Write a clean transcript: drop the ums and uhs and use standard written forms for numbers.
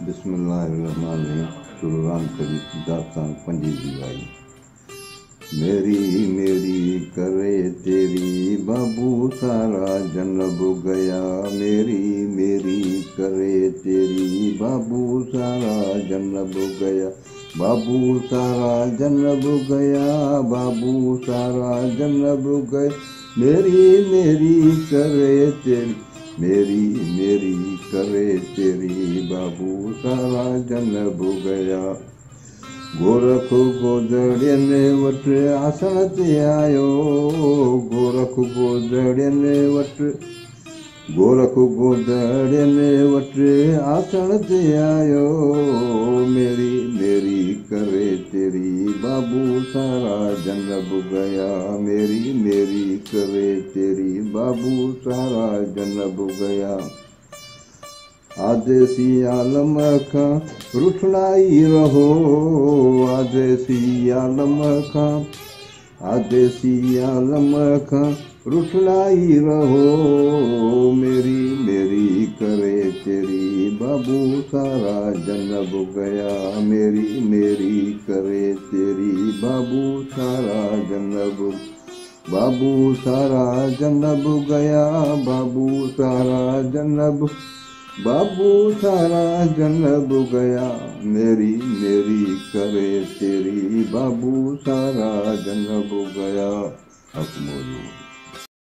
बिस्मिल्लाहिर्रहमानिर्रहीम। कुरान करी दास्तान पंजी दी आई। मेरी मेरी करे तेरी बाबू सारा जन्नब गया। मेरी मेरी करे तेरी बाबू सारा जन्नब गया। बाबू सारा जन्नब गया। बाबू सारा जन्नब गया। मेरी मेरी करे तेरी मेरी मेरी करे तेरी बाबू सारा जन्नब गया। गोरख गोदड़ियन वट आसन ते आयो। गोरख गोदड़ियन वट आसन ते आयो। मेरी मेरी करे तेरी बाबू सारा जन्नब गया। मेरी मेरी करे तेरी बाबू सारा जन्नब गया। आदेसी आलम खां रुठलाई रहो। आदेसी आलम खां रुठलाई रहो। मेरी मेरी करे तेरी बाबू सारा जन्नब गया। मेरी मेरी करे तेरी बाबू सारा जन्नब गया। बाबू सारा जन्नब गया। मेरी मेरी करे तेरी बाबू सारा जन्नब गया। हक मौजूद।